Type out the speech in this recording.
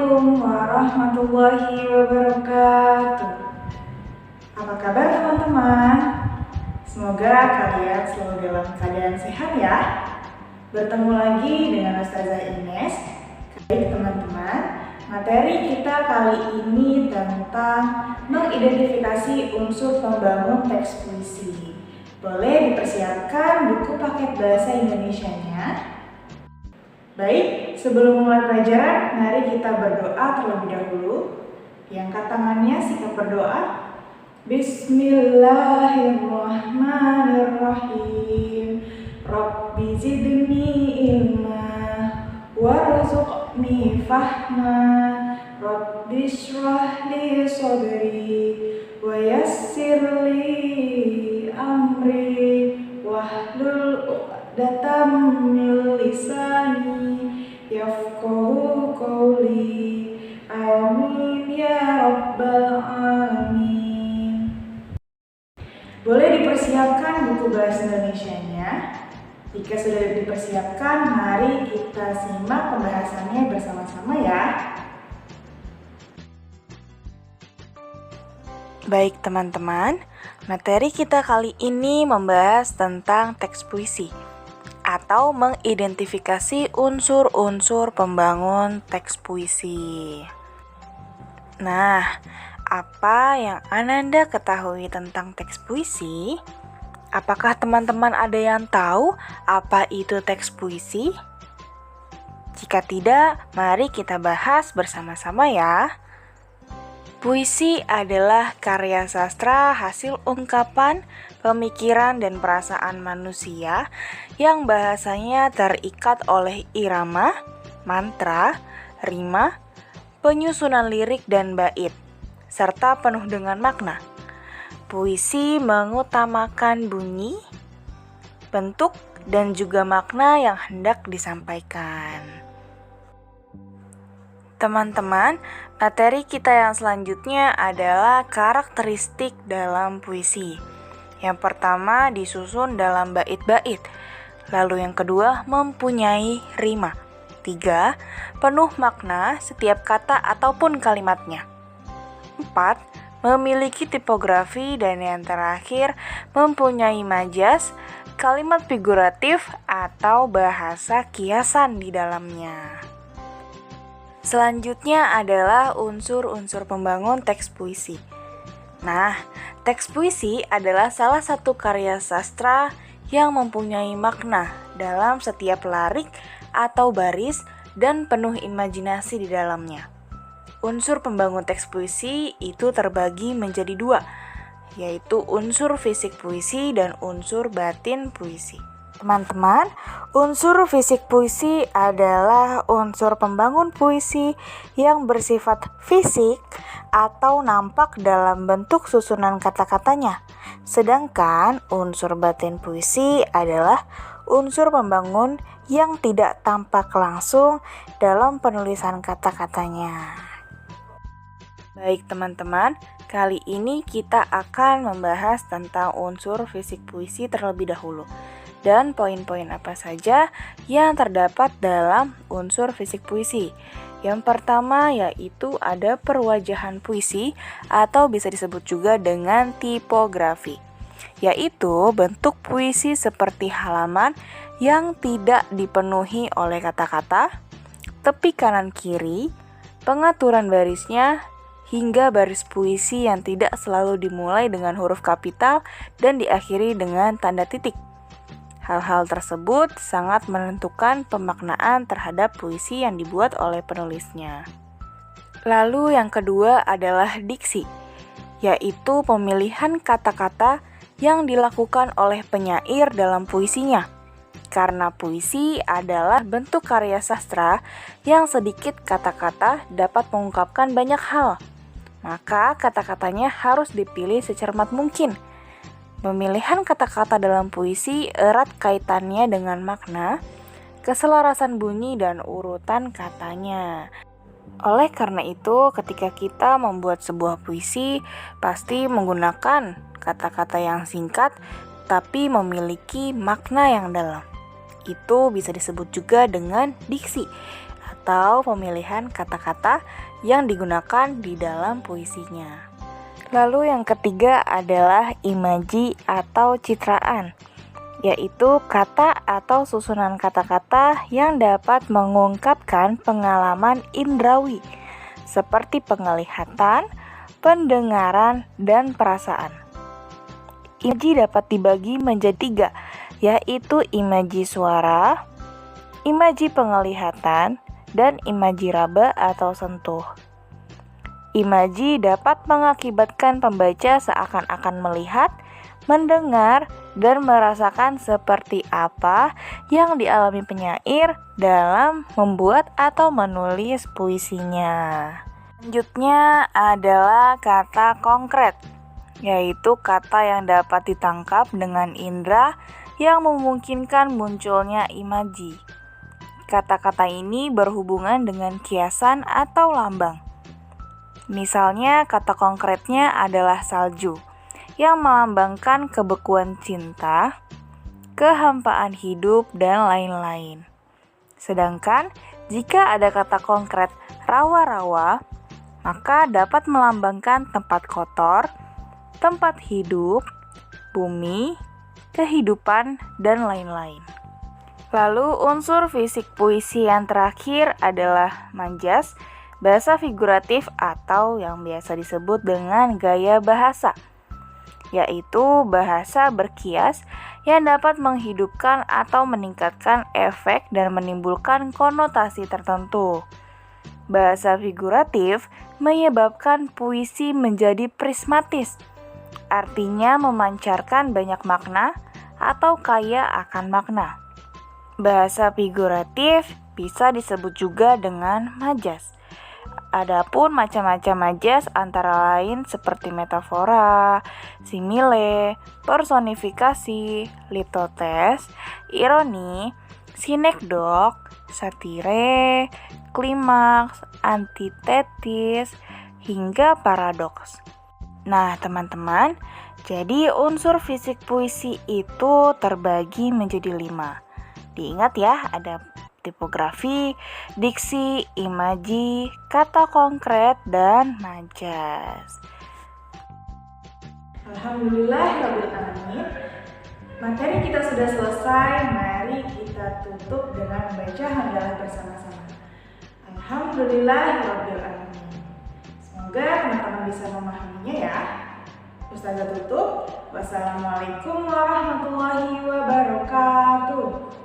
Assalamualaikum warahmatullahi wabarakatuh. Apa kabar teman-teman? Semoga kalian selalu dalam keadaan sehat ya. Bertemu lagi dengan Ustazah Ines. Baik teman-teman, materi kita kali ini tentang mengidentifikasi unsur pembangun teks puisi. Boleh dipersiapkan buku paket bahasa Indonesianya. Baik, sebelum mulai pelajaran, mari kita berdoa terlebih dahulu. Yang angkat tangannya, sikap berdoa. Bismillahirrahmanirrahim. Rabbi zidni ilma warzuqni fahma. Rabbi shrah li sadri wa yassir li amri wahlul uqdatam min lisani yafqahu qawli. Amin ya rabbal alamin. Boleh dipersiapkan buku bahasa Indonesianya. Jika sudah dipersiapkan, mari kita simak pembahasannya bersama-sama ya. Baik teman-teman, materi kita kali ini membahas tentang teks puisi atau mengidentifikasi unsur-unsur pembangun teks puisi. Nah, apa yang Ananda ketahui tentang teks puisi? Apakah teman-teman ada yang tahu apa itu teks puisi? Jika tidak, mari kita bahas bersama-sama ya. Puisi adalah karya sastra hasil ungkapan, pemikiran, dan perasaan manusia yang bahasanya terikat oleh irama, mantra, rima, penyusunan lirik dan bait, serta penuh dengan makna. Puisi mengutamakan bunyi, bentuk, dan juga makna yang hendak disampaikan. Teman-teman, materi kita yang selanjutnya adalah karakteristik dalam puisi. Yang pertama disusun dalam bait-bait, lalu yang kedua mempunyai rima. 3. Penuh makna setiap kata ataupun kalimatnya. 4. Memiliki tipografi, dan yang terakhir mempunyai majas, kalimat figuratif atau bahasa kiasan di dalamnya. Selanjutnya adalah unsur-unsur pembangun teks puisi. Nah, teks puisi adalah salah satu karya sastra yang mempunyai makna dalam setiap larik atau baris dan penuh imajinasi di dalamnya. Unsur pembangun teks puisi itu terbagi menjadi 2, yaitu unsur fisik puisi dan unsur batin puisi. Teman-teman, unsur fisik puisi adalah unsur pembangun puisi yang bersifat fisik atau nampak dalam bentuk susunan kata-katanya. Sedangkan unsur batin puisi adalah unsur pembangun yang tidak tampak langsung dalam penulisan kata-katanya. Baik teman-teman, kali ini kita akan membahas tentang unsur fisik puisi terlebih dahulu. Dan poin-poin apa saja yang terdapat dalam unsur fisik puisi. Yang pertama yaitu ada perwajahan puisi atau bisa disebut juga dengan tipografi, yaitu bentuk puisi seperti halaman yang tidak dipenuhi oleh kata-kata, tepi kanan kiri, pengaturan barisnya, hingga baris puisi yang tidak selalu dimulai dengan huruf kapital dan diakhiri dengan tanda titik. Hal-hal tersebut sangat menentukan pemaknaan terhadap puisi yang dibuat oleh penulisnya. Lalu yang kedua adalah diksi, yaitu pemilihan kata-kata yang dilakukan oleh penyair dalam puisinya. Karena puisi adalah bentuk karya sastra yang sedikit kata-kata dapat mengungkapkan banyak hal, maka kata-katanya harus dipilih secermat mungkin. Pemilihan kata-kata dalam puisi erat kaitannya dengan makna, keselarasan bunyi, dan urutan katanya. Oleh karena itu, ketika kita membuat sebuah puisi, pasti menggunakan kata-kata yang singkat tapi memiliki makna yang dalam. Itu bisa disebut juga dengan diksi atau pemilihan kata-kata yang digunakan di dalam puisinya. Lalu yang ketiga adalah imaji atau citraan, yaitu kata atau susunan kata-kata yang dapat mengungkapkan pengalaman indrawi seperti penglihatan, pendengaran, dan perasaan. Imaji dapat dibagi menjadi 3, yaitu imaji suara, imaji penglihatan, dan imaji raba atau sentuh. Imaji dapat mengakibatkan pembaca seakan-akan melihat, mendengar, dan merasakan seperti apa yang dialami penyair dalam membuat atau menulis puisinya. Selanjutnya adalah kata konkret, yaitu kata yang dapat ditangkap dengan indera yang memungkinkan munculnya imaji. Kata-kata ini berhubungan dengan kiasan atau lambang. Misalnya kata konkretnya adalah salju, yang melambangkan kebekuan cinta, kehampaan hidup, dan lain-lain. Sedangkan jika ada kata konkret rawa-rawa, maka dapat melambangkan tempat kotor, tempat hidup, bumi, kehidupan, dan lain-lain. Lalu unsur fisik puisi yang terakhir adalah majas, bahasa figuratif atau yang biasa disebut dengan gaya bahasa, yaitu bahasa berkias yang dapat menghidupkan atau meningkatkan efek dan menimbulkan konotasi tertentu. Bahasa figuratif menyebabkan puisi menjadi prismatis, artinya memancarkan banyak makna atau kaya akan makna. Bahasa figuratif bisa disebut juga dengan majas. Adapun macam-macam majas antara lain seperti metafora, simile, personifikasi, litotes, ironi, sinekdok, satire, klimaks, antitesis, hingga paradoks. Nah, teman-teman, jadi unsur fisik puisi itu terbagi menjadi 5. Diingat ya, ada tipografi, diksi, imaji, kata konkret, dan majas. Alhamdulillahirrahmanirrahim. Materi kita sudah selesai, mari kita tutup dengan membaca hamdalah bersama-sama. Alhamdulillahirrahmanirrahim. Semoga teman-teman bisa memahaminya ya. Ustazah tutup. Wassalamualaikum warahmatullahi wabarakatuh.